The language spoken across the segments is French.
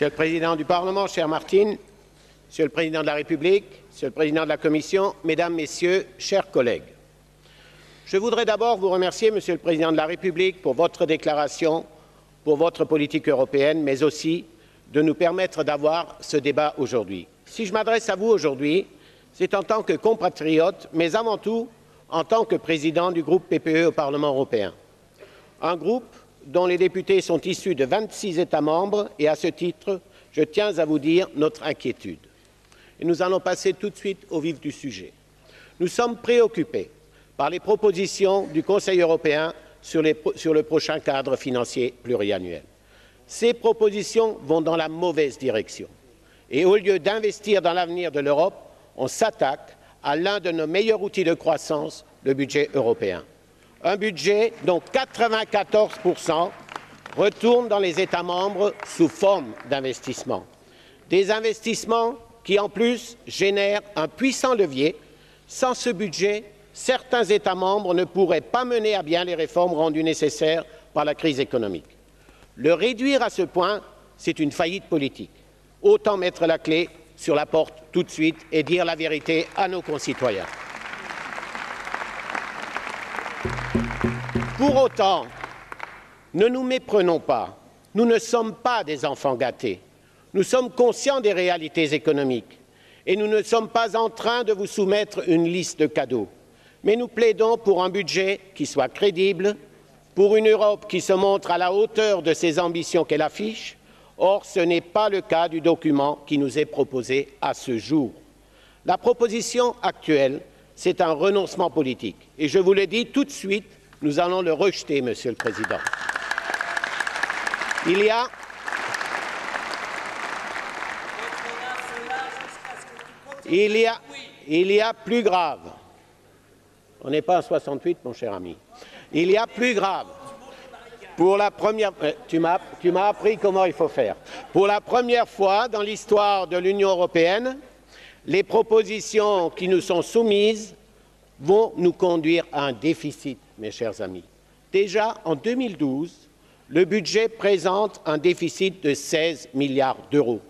Monsieur le Président du Parlement, cher Martine, Monsieur le Président de la République, Monsieur le Président de la Commission, Mesdames, Messieurs, chers collègues, je voudrais d'abord vous remercier, Monsieur le Président de la République, pour votre déclaration, pour votre politique européenne, mais aussi de nous permettre d'avoir ce débat aujourd'hui. Si je m'adresse à vous aujourd'hui, c'est en tant que compatriote, mais avant tout en tant que président du groupe PPE au Parlement européen. Un groupe dont les députés sont issus de 26 États membres et, à ce titre, je tiens à vous dire notre inquiétude. Et nous allons passer tout de suite au vif du sujet. Nous sommes préoccupés par les propositions du Conseil européen sur le prochain cadre financier pluriannuel. Ces propositions vont dans la mauvaise direction. Et au lieu d'investir dans l'avenir de l'Europe, on s'attaque à l'un de nos meilleurs outils de croissance, le budget européen. Un budget dont 94% retournent dans les États membres sous forme d'investissements. Des investissements qui, en plus, génèrent un puissant levier. Sans ce budget, certains États membres ne pourraient pas mener à bien les réformes rendues nécessaires par la crise économique. Le réduire à ce point, c'est une faillite politique. Autant mettre la clé sur la porte tout de suite et dire la vérité à nos concitoyens. Pour autant, ne nous méprenons pas. Nous ne sommes pas des enfants gâtés. Nous sommes conscients des réalités économiques et nous ne sommes pas en train de vous soumettre une liste de cadeaux. Mais nous plaidons pour un budget qui soit crédible, pour une Europe qui se montre à la hauteur de ses ambitions qu'elle affiche. Or, ce n'est pas le cas du document qui nous est proposé à ce jour. La proposition actuelle, c'est un renoncement politique. Et je vous le dis tout de suite, nous allons le rejeter, Monsieur le Président. Il y a plus grave. On n'est pas à 68, mon cher ami. Il y a plus grave. Pour la première, tu m'as appris comment il faut faire. Pour la première fois dans l'histoire de l'Union européenne, les propositions qui nous sont soumises vont nous conduire à un déficit, mes chers amis. Déjà, en 2012, le budget présente un déficit de 16 milliards d'euros.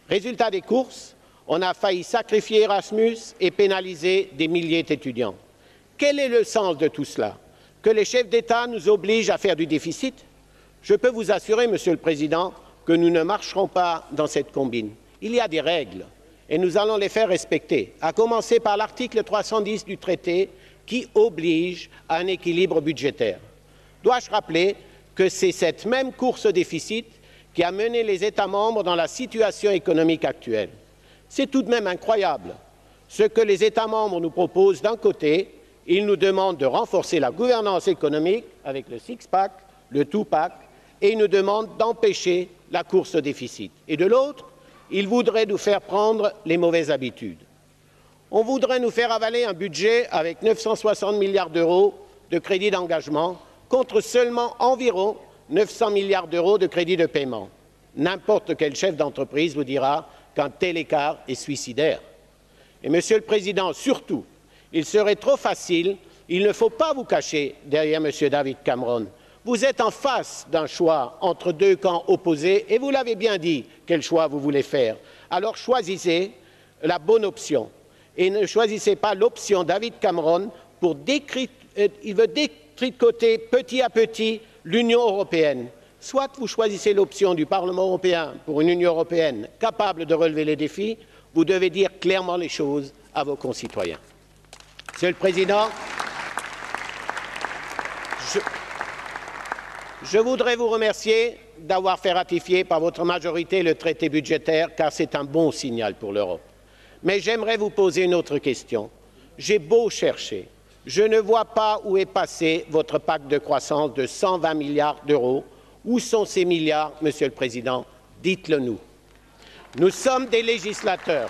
Résultat des courses, on a failli sacrifier Erasmus et pénaliser des milliers d'étudiants. Quel est le sens de tout cela? Que les chefs d'État nous obligent à faire du déficit? Je peux vous assurer, Monsieur le Président, que nous ne marcherons pas dans cette combine. Il y a des règles et nous allons les faire respecter, à commencer par l'article 310 du traité qui oblige à un équilibre budgétaire. Dois-je rappeler que c'est cette même course au déficit qui a mené les États membres dans la situation économique actuelle? C'est tout de même incroyable. Ce que les États membres nous proposent d'un côté, ils nous demandent de renforcer la gouvernance économique avec le six-pack, le two-pack, et ils nous demandent d'empêcher la course au déficit. Et de l'autre, ils voudraient nous faire prendre les mauvaises habitudes. On voudrait nous faire avaler un budget avec 960 milliards d'euros de crédits d'engagement contre seulement environ 900 milliards d'euros de crédits de paiement. N'importe quel chef d'entreprise vous dira qu'un tel écart est suicidaire. Et Monsieur le Président, surtout, il serait trop facile, il ne faut pas vous cacher derrière M. David Cameron. Vous êtes en face d'un choix entre deux camps opposés et vous l'avez bien dit, quel choix vous voulez faire. Alors choisissez la bonne option et ne choisissez pas l'option David Cameron pour il veut détricoter petit à petit l'Union européenne. Soit vous choisissez l'option du Parlement européen pour une Union européenne capable de relever les défis, vous devez dire clairement les choses à vos concitoyens. Monsieur le Président, je voudrais vous remercier d'avoir fait ratifier par votre majorité le traité budgétaire, car c'est un bon signal pour l'Europe. Mais j'aimerais vous poser une autre question. J'ai beau chercher, je ne vois pas où est passé votre pacte de croissance de 120 milliards d'euros. Où sont ces milliards, Monsieur le Président? Dites-le nous. Nous sommes des législateurs.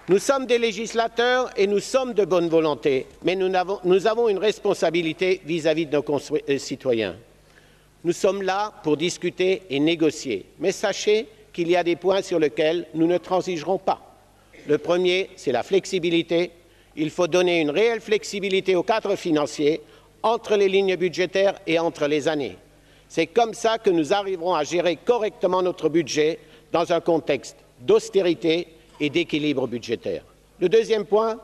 Nous sommes des législateurs et nous sommes de bonne volonté, mais nous avons une responsabilité vis-à-vis de nos concitoyens. Nous sommes là pour discuter et négocier, mais sachez qu'il y a des points sur lesquels nous ne transigerons pas. Le premier, c'est la flexibilité. Il faut donner une réelle flexibilité au cadre financier entre les lignes budgétaires et entre les années. C'est comme ça que nous arriverons à gérer correctement notre budget dans un contexte d'austérité et d'équilibre budgétaire. Le deuxième point,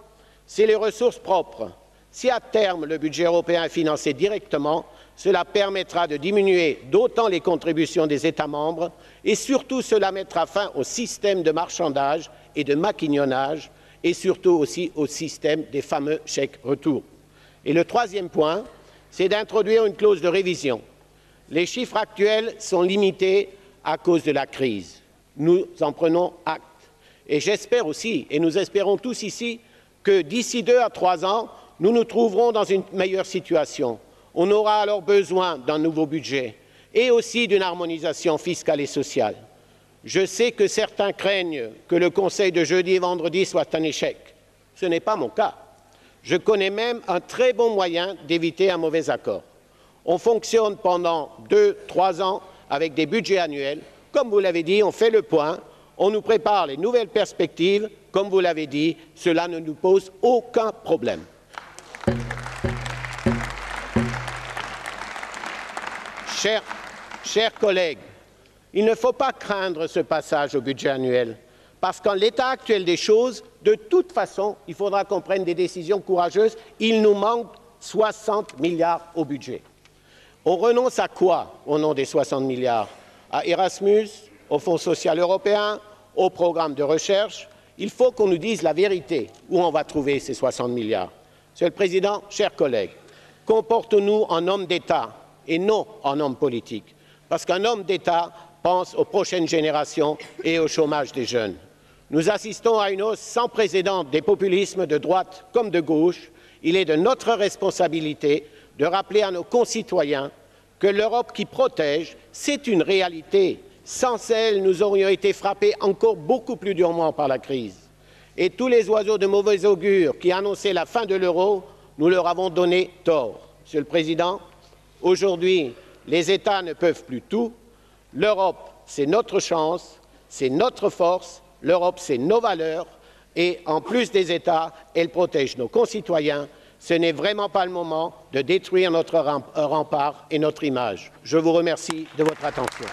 c'est les ressources propres. Si à terme le budget européen est financé directement, cela permettra de diminuer d'autant les contributions des États membres et surtout cela mettra fin au système de marchandage et de maquignonnage et surtout aussi au système des fameux chèques retour. Et le troisième point, c'est d'introduire une clause de révision. Les chiffres actuels sont limités à cause de la crise. Nous en prenons acte. Et j'espère aussi, et nous espérons tous ici, que d'ici 2 à 3 ans, nous nous trouverons dans une meilleure situation. On aura alors besoin d'un nouveau budget et aussi d'une harmonisation fiscale et sociale. Je sais que certains craignent que le Conseil de jeudi et vendredi soit un échec. Ce n'est pas mon cas. Je connais même un très bon moyen d'éviter un mauvais accord. On fonctionne pendant 2-3 ans avec des budgets annuels. Comme vous l'avez dit, on fait le point, on nous prépare les nouvelles perspectives. Comme vous l'avez dit, cela ne nous pose aucun problème. Chers collègues, il ne faut pas craindre ce passage au budget annuel, parce qu'en l'état actuel des choses, de toute façon, il faudra qu'on prenne des décisions courageuses. Il nous manque 60 milliards au budget. On renonce à quoi au nom des 60 milliards? À Erasmus, au Fonds social européen, au programme de recherche? Il faut qu'on nous dise la vérité, où on va trouver ces 60 milliards. Monsieur le Président, chers collègues, comportons-nous en hommes d'État et non en hommes politiques, parce qu'un homme d'État pense aux prochaines générations et au chômage des jeunes. Nous assistons à une hausse sans précédent des populismes de droite comme de gauche. Il est de notre responsabilité de rappeler à nos concitoyens que l'Europe qui protège, c'est une réalité. Sans elle, nous aurions été frappés encore beaucoup plus durement par la crise. Et tous les oiseaux de mauvais augure qui annonçaient la fin de l'euro, nous leur avons donné tort. Monsieur le Président, aujourd'hui, les États ne peuvent plus tout. L'Europe, c'est notre chance, c'est notre force. L'Europe, c'est nos valeurs. Et en plus des États, elle protège nos concitoyens. Ce n'est vraiment pas le moment de détruire notre rempart et notre image. Je vous remercie de votre attention.